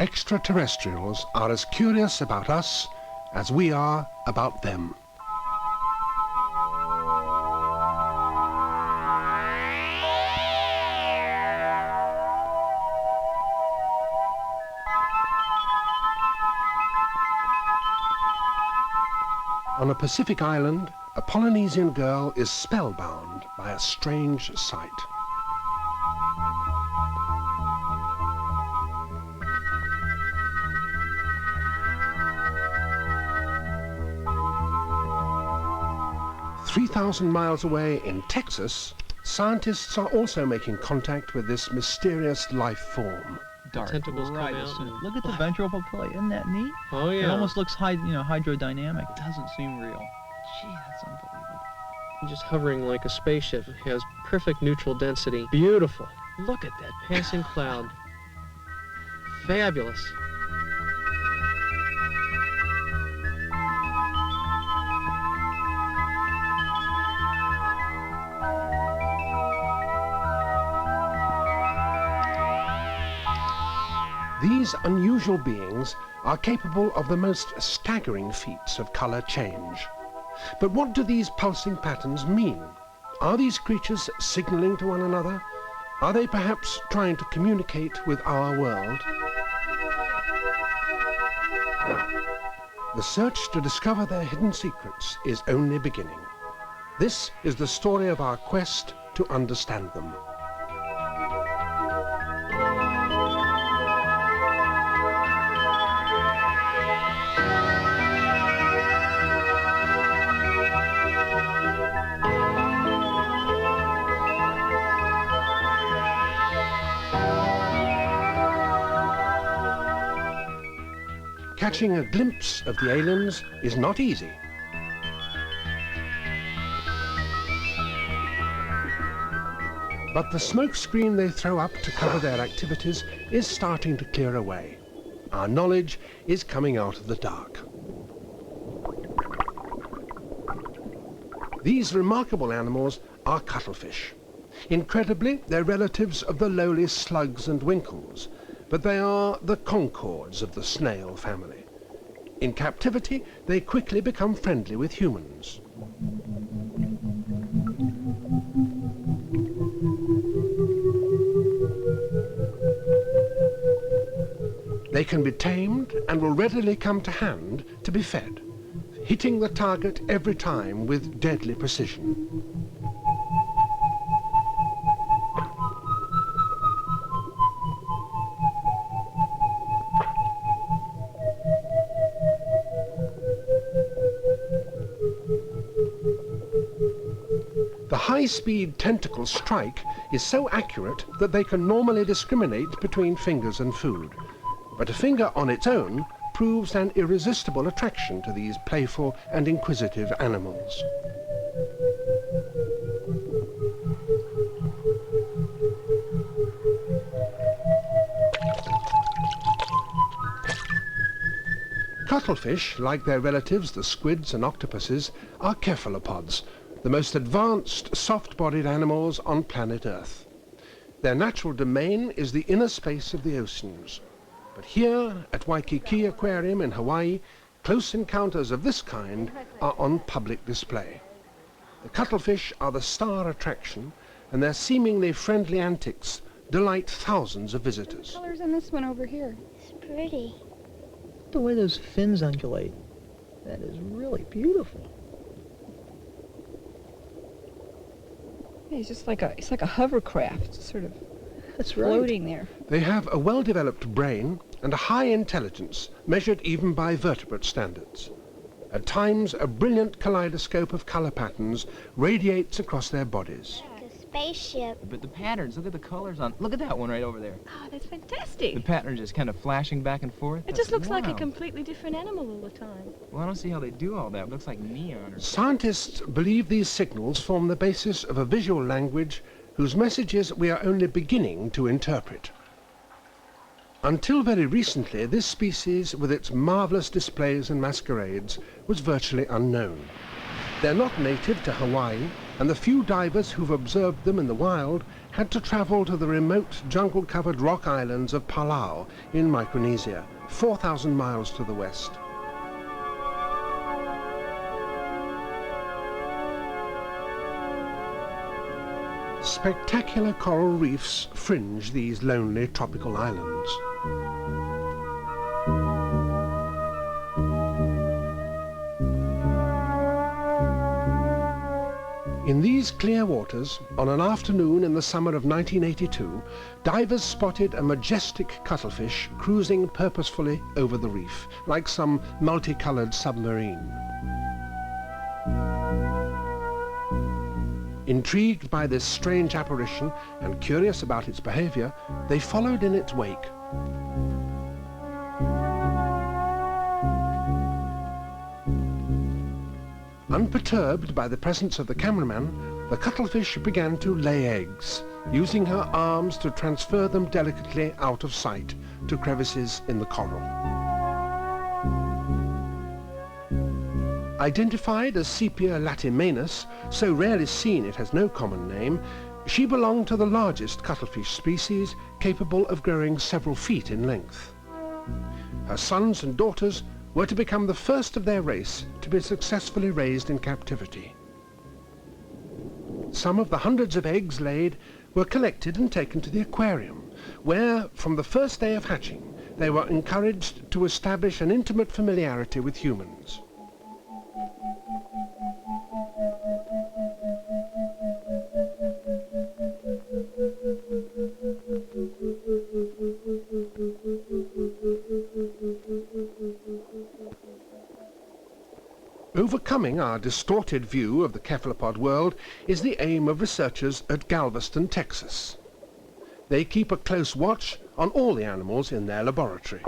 extraterrestrials are as curious about us as we are about them. On a Pacific island, a Polynesian girl is spellbound by a strange sight. "3,000 miles away in Texas, scientists are also making contact with this mysterious life form. Dark. Tentacles right. come out. And Look at the ventral papilla. Isn't that neat? Oh yeah. It almost looks hydrodynamic. It doesn't seem real. Gee, that's unbelievable. Just hovering like a spaceship. It has perfect neutral density. Beautiful. Look at that passing cloud. Fabulous. These unusual beings are capable of the most staggering feats of color change. But what do these pulsing patterns mean? Are these creatures signaling to one another? Are they perhaps trying to communicate with our world? The search to discover their hidden secrets is only beginning. This is the story of our quest to understand them. Catching a glimpse of the aliens is not easy. But the smoke screen they throw up to cover their activities is starting to clear away. Our knowledge is coming out of the dark. These remarkable animals are cuttlefish. Incredibly, they're relatives of the lowly slugs and winkles, but they are the concords of the snail family. In captivity, they quickly become friendly with humans. They can be tamed and will readily come to hand to be fed, hitting the target every time with deadly precision. The high-speed tentacle strike is so accurate that they can normally discriminate between fingers and food. But a finger on its own proves an irresistible attraction to these playful and inquisitive animals. Cuttlefish, like their relatives, the squids and octopuses, are cephalopods, the most advanced soft-bodied animals on planet Earth. Their natural domain is the inner space of the oceans. But here, at Waikiki Aquarium in Hawaii, close encounters of this kind are on public display. The cuttlefish are the star attraction, and their seemingly friendly antics delight thousands of visitors. Colors in this one over here. It's pretty. The way those fins undulate, that is really beautiful. Yeah, it's like a hovercraft, sort of That's right. floating there. They have a well-developed brain and a high intelligence, measured even by vertebrate standards. At times, a brilliant kaleidoscope of color patterns radiates across their bodies. Like a spaceship. But the patterns, look at the colors on. Look at that one right over there. Oh, that's fantastic. The pattern just kind of flashing back and forth. It just looks like a Wow. completely different animal all the time. Well, I don't see how they do all that. It looks like neon or Scientists believe these signals form the basis of a visual language whose messages we are only beginning to interpret. Until very recently, this species, with its marvelous displays and masquerades, was virtually unknown. They're not native to Hawaii, and the few divers who've observed them in the wild had to travel to the remote jungle-covered rock islands of Palau in Micronesia, 4,000 miles to the west. Spectacular coral reefs fringe these lonely tropical islands. In these clear waters, on an afternoon in the summer of 1982, divers spotted a majestic cuttlefish cruising purposefully over the reef, like some multicolored submarine. Intrigued by this strange apparition and curious about its behavior, they followed in its wake. Unperturbed by the presence of the cameraman, the cuttlefish began to lay eggs, using her arms to transfer them delicately out of sight to crevices in the coral. Identified as Sepia latimanus, so rarely seen it has no common name, she belonged to the largest cuttlefish species, capable of growing several feet in length. Her sons and daughters were to become the first of their race to be successfully raised in captivity. Some of the hundreds of eggs laid were collected and taken to the aquarium, where, from the first day of hatching, they were encouraged to establish an intimate familiarity with humans. Overcoming our distorted view of the cephalopod world is the aim of researchers at Galveston, Texas. They keep a close watch on all the animals in their laboratory.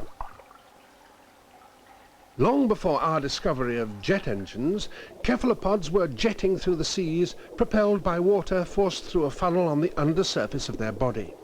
Long before our discovery of jet engines, cephalopods were jetting through the seas, propelled by water forced through a funnel on the undersurface of their body.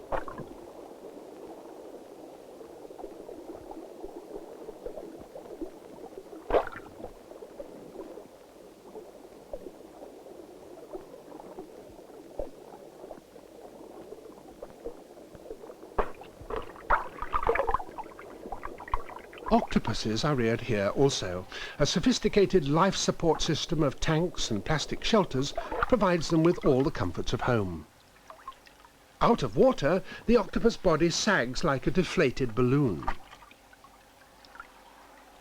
Octopuses are reared here also. A sophisticated life support system of tanks and plastic shelters provides them with all the comforts of home. Out of water, the octopus body sags like a deflated balloon.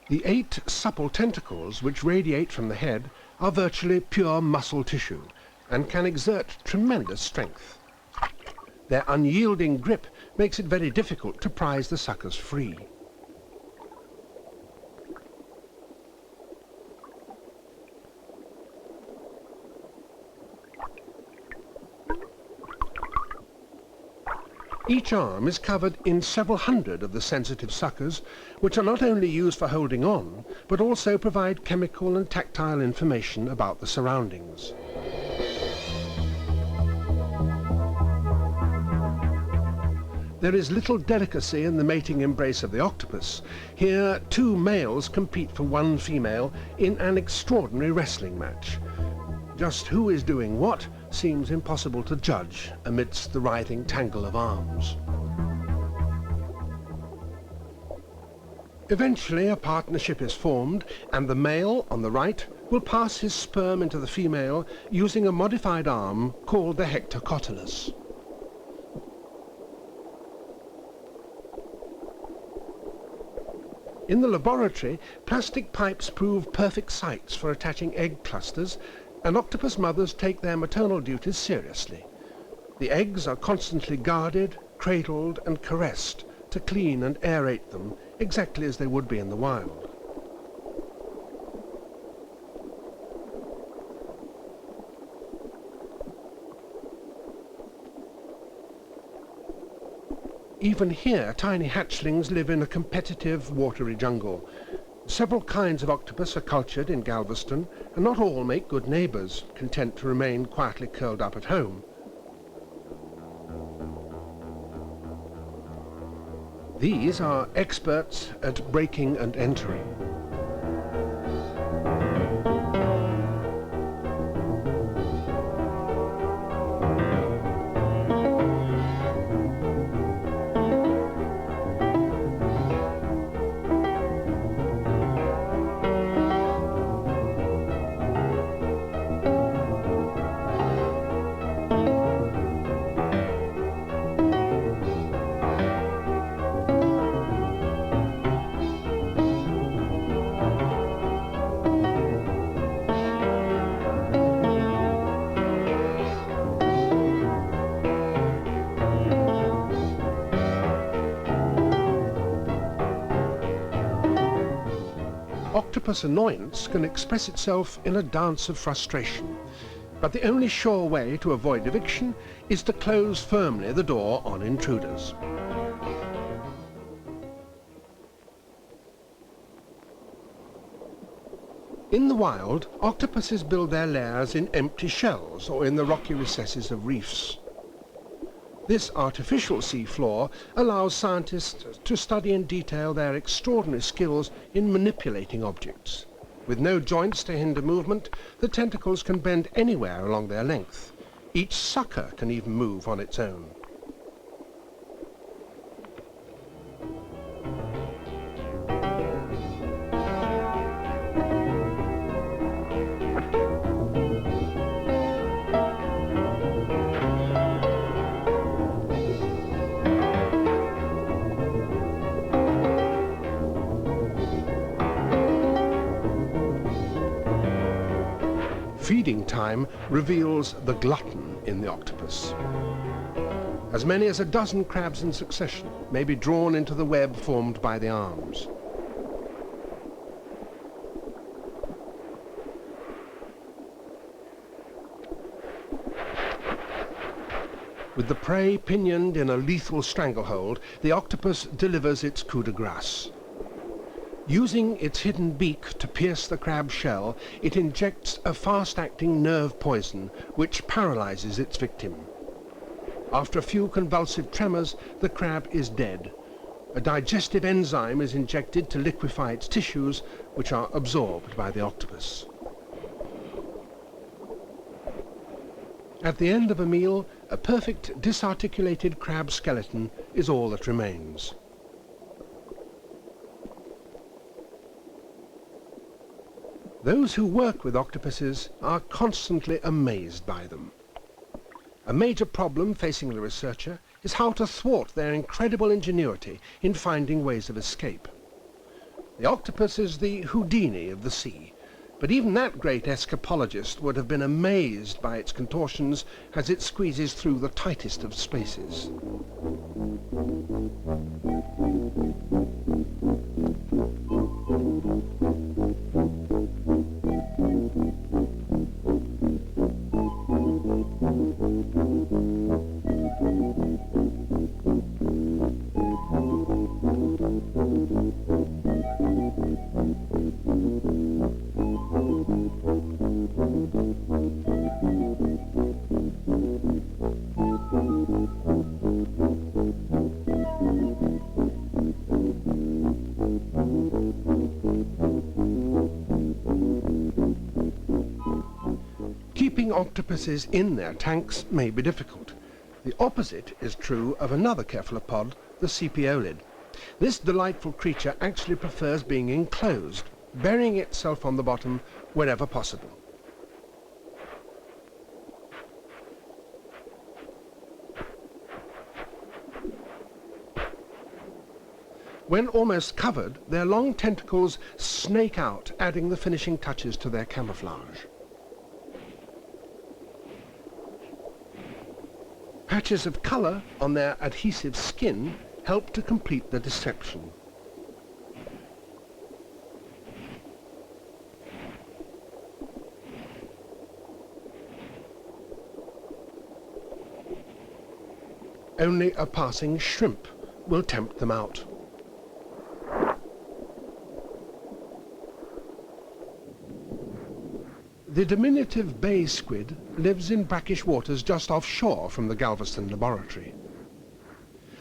The 8 supple tentacles which radiate from the head are virtually pure muscle tissue and can exert tremendous strength. Their unyielding grip makes it very difficult to prise the suckers free. Each arm is covered in several hundred of the sensitive suckers, which are not only used for holding on, but also provide chemical and tactile information about the surroundings. There is little delicacy in the mating embrace of the octopus. Here, 2 males compete for 1 female in an extraordinary wrestling match. Just who is doing what seems impossible to judge amidst the writhing tangle of arms. Eventually a partnership is formed, and the male on the right will pass his sperm into the female using a modified arm called the hectocotylus. In the laboratory, plastic pipes prove perfect sites for attaching egg clusters, and octopus mothers take their maternal duties seriously. The eggs are constantly guarded, cradled and caressed to clean and aerate them exactly as they would be in the wild. Even here, tiny hatchlings live in a competitive, watery jungle. Several kinds of octopus are cultured in Galveston, and not all make good neighbours, content to remain quietly curled up at home. These are experts at breaking and entering. octopus annoyance can express itself in a dance of frustration. But the only sure way to avoid eviction is to close firmly the door on intruders. In the wild, octopuses build their lairs in empty shells or in the rocky recesses of reefs. This artificial sea floor allows scientists to study in detail their extraordinary skills in manipulating objects. With no joints to hinder movement, the tentacles can bend anywhere along their length. Each sucker can even move on its own. Feeding time reveals the glutton in the octopus. As many as a dozen crabs in succession may be drawn into the web formed by the arms. With the prey pinioned in a lethal stranglehold, the octopus delivers its coup de grace. Using its hidden beak to pierce the crab's shell, it injects a fast-acting nerve poison which paralyzes its victim. After a few convulsive tremors, the crab is dead. A digestive enzyme is injected to liquefy its tissues, which are absorbed by the octopus. At the end of a meal, a perfect disarticulated crab skeleton is all that remains. Those who work with octopuses are constantly amazed by them. A major problem facing the researcher is how to thwart their incredible ingenuity in finding ways of escape. The octopus is the Houdini of the sea, but even that great escapologist would have been amazed by its contortions as it squeezes through the tightest of spaces. Keeping octopuses in their tanks may be difficult. The opposite is true of another cephalopod, the sepiolid. This delightful creature actually prefers being enclosed, burying itself on the bottom wherever possible. When almost covered, their long tentacles snake out, adding the finishing touches to their camouflage. Patches of colour on their adhesive skin help to complete the deception. Only a passing shrimp will tempt them out. The diminutive bay squid lives in brackish waters just offshore from the Galveston laboratory.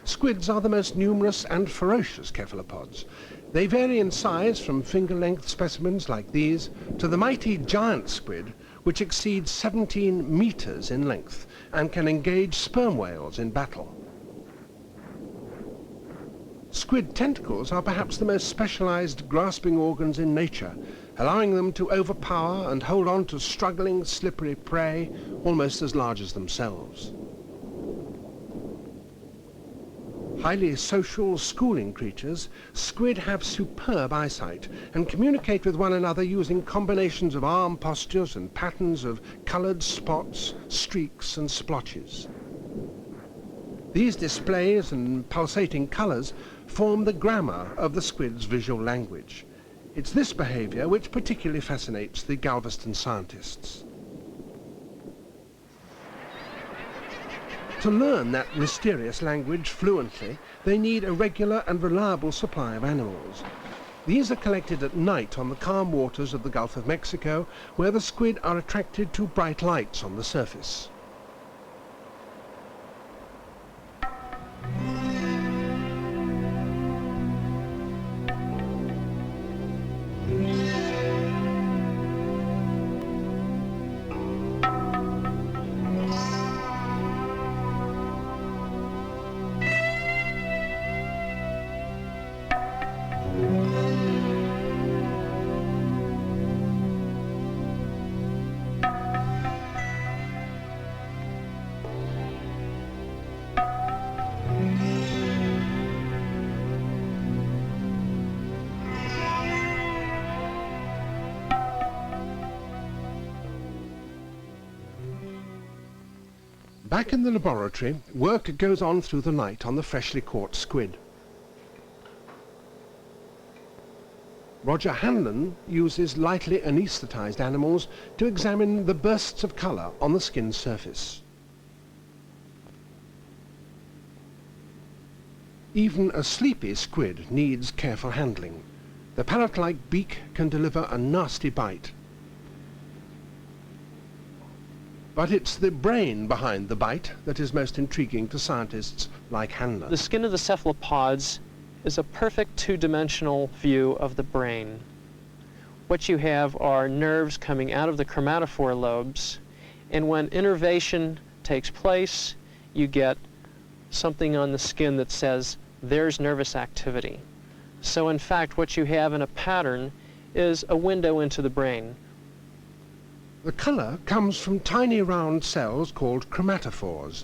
Squids are the most numerous and ferocious cephalopods. They vary in size from finger-length specimens like these to the mighty giant squid, which exceeds 17 meters in length and can engage sperm whales in battle. Squid tentacles are perhaps the most specialized grasping organs in nature, allowing them to overpower and hold on to struggling, slippery prey almost as large as themselves. Highly social, schooling creatures, squid have superb eyesight and communicate with one another using combinations of arm postures and patterns of colored spots, streaks and splotches. These displays and pulsating colors form the grammar of the squid's visual language. It's this behavior which particularly fascinates the Galveston scientists. To learn that mysterious language fluently, they need a regular and reliable supply of animals. These are collected at night on the calm waters of the Gulf of Mexico, where the squid are attracted to bright lights on the surface. Back in the laboratory, work goes on through the night on the freshly caught squid. Roger Hanlon uses lightly anesthetized animals to examine the bursts of color on the skin's surface. Even a sleepy squid needs careful handling. The parrot-like beak can deliver a nasty bite. But it's the brain behind the bite that is most intriguing to scientists like Hanlon. The skin of the cephalopods is a perfect two-dimensional view of the brain. What you have are nerves coming out of the chromatophore lobes, and when innervation takes place, you get something on the skin that says, there's nervous activity. So in fact, what you have in a pattern is a window into the brain. The color comes from tiny round cells called chromatophores.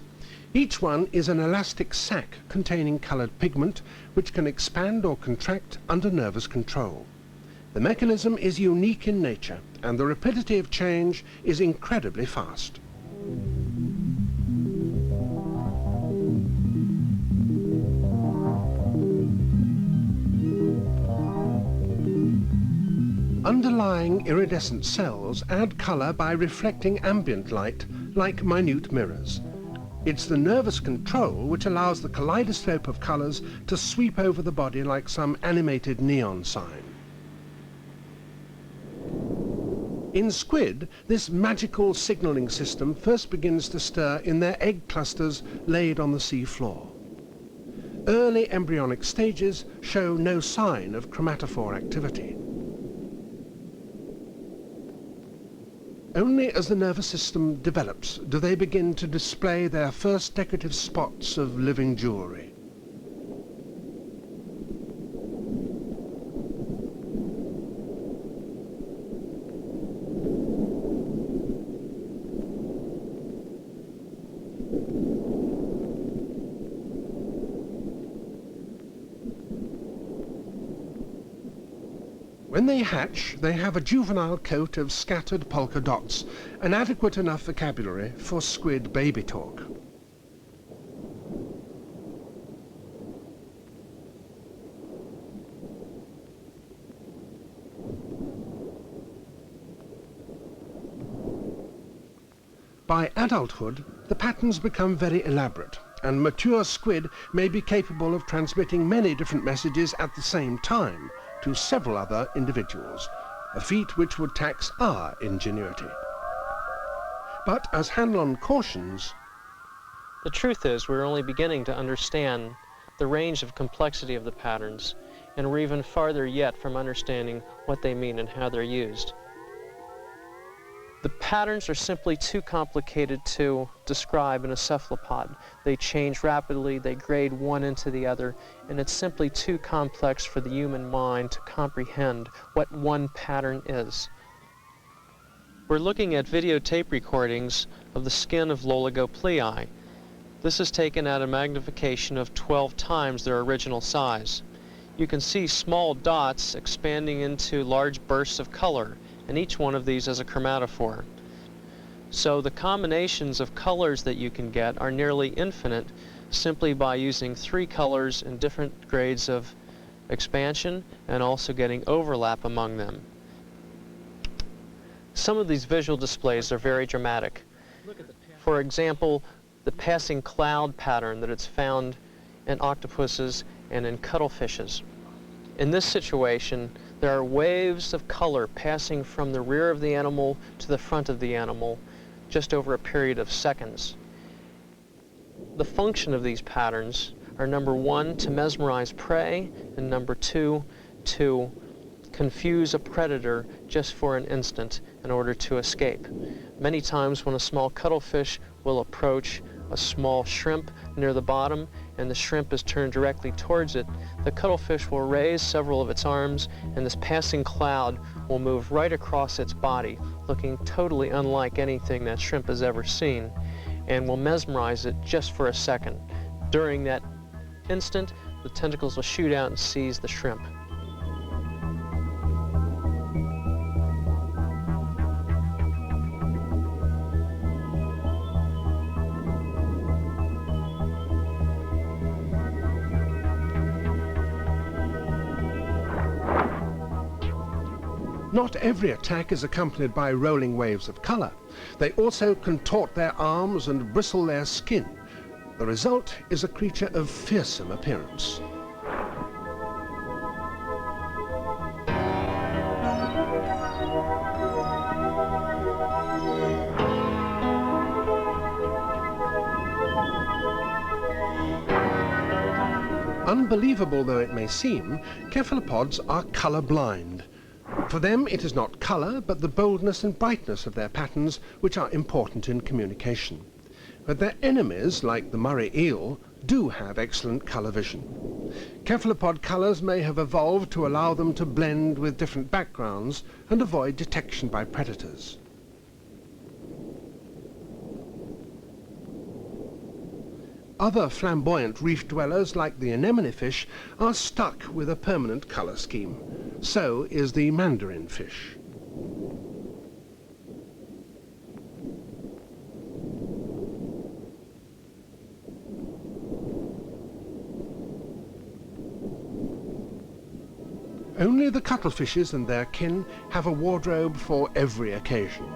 Each one is an elastic sac containing colored pigment which can expand or contract under nervous control. The mechanism is unique in nature, and the rapidity of change is incredibly fast. Underlying iridescent cells add color by reflecting ambient light like minute mirrors. It's the nervous control which allows the kaleidoscope of colors to sweep over the body like some animated neon sign. In squid, this magical signaling system first begins to stir in their egg clusters laid on the sea floor. Early embryonic stages show no sign of chromatophore activity. Only as the nervous system develops do they begin to display their first decorative spots of living jewelry. When they hatch, they have a juvenile coat of scattered polka dots, an adequate enough vocabulary for squid baby talk. By adulthood, the patterns become very elaborate, and mature squid may be capable of transmitting many different messages at the same time to several other individuals, a feat which would tax our ingenuity. But as Hanlon cautions, the truth is we're only beginning to understand the range of complexity of the patterns, and we're even farther yet from understanding what they mean and how they're used. The patterns are simply too complicated to describe in a cephalopod. They change rapidly, they grade one into the other, and it's simply too complex for the human mind to comprehend what one pattern is. We're looking at videotape recordings of the skin of Loligoplei. This is taken at a magnification of 12 times their original size. You can see small dots expanding into large bursts of color, and each one of these is a chromatophore. So the combinations of colors that you can get are nearly infinite simply by using 3 colors in different grades of expansion and also getting overlap among them. Some of these visual displays are very dramatic. For example, the passing cloud pattern that it's found in octopuses and in cuttlefishes. In this situation, there are waves of color passing from the rear of the animal to the front of the animal just over a period of seconds. The function of these patterns are, number one, to mesmerize prey, and number two, to confuse a predator just for an instant in order to escape. Many times when a small cuttlefish will approach a small shrimp near the bottom and the shrimp is turned directly towards it, the cuttlefish will raise several of its arms and this passing cloud will move right across its body, looking totally unlike anything that shrimp has ever seen, and will mesmerize it just for a second. During that instant, the tentacles will shoot out and seize the shrimp. Not every attack is accompanied by rolling waves of color. They also contort their arms and bristle their skin. The result is a creature of fearsome appearance. Unbelievable though it may seem, cephalopods are color-blind. For them, it is not color, but the boldness and brightness of their patterns which are important in communication. But their enemies, like the Murray eel, do have excellent color vision. Cephalopod colors may have evolved to allow them to blend with different backgrounds and avoid detection by predators. Other flamboyant reef dwellers, like the anemone fish, are stuck with a permanent color scheme. So is the mandarin fish. Only the cuttlefishes and their kin have a wardrobe for every occasion.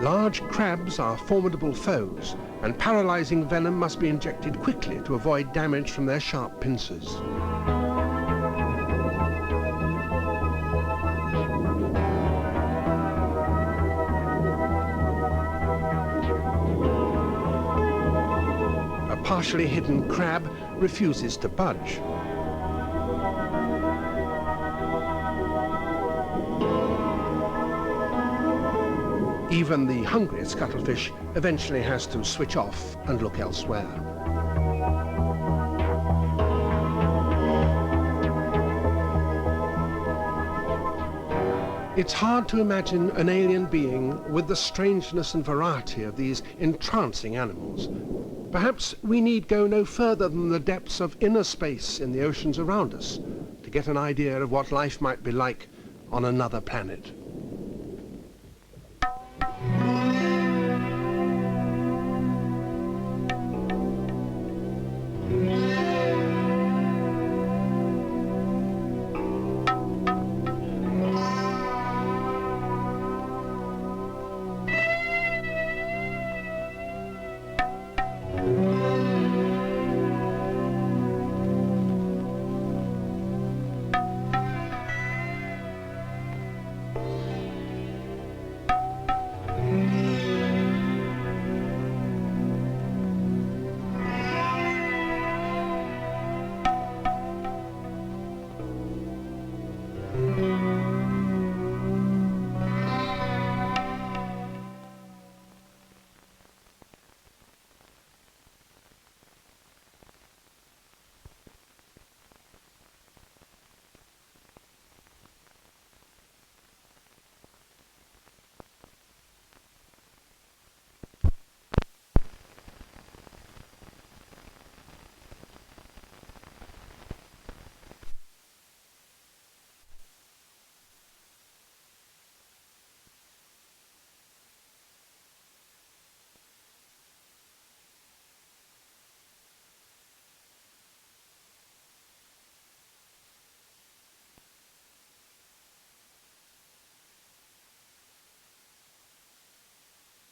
Large crabs are formidable foes, and paralyzing venom must be injected quickly to avoid damage from their sharp pincers. A partially hidden crab refuses to budge. Even the hungriest cuttlefish eventually has to switch off and look elsewhere. It's hard to imagine an alien being with the strangeness and variety of these entrancing animals. Perhaps we need go no further than the depths of inner space in the oceans around us to get an idea of what life might be like on another planet.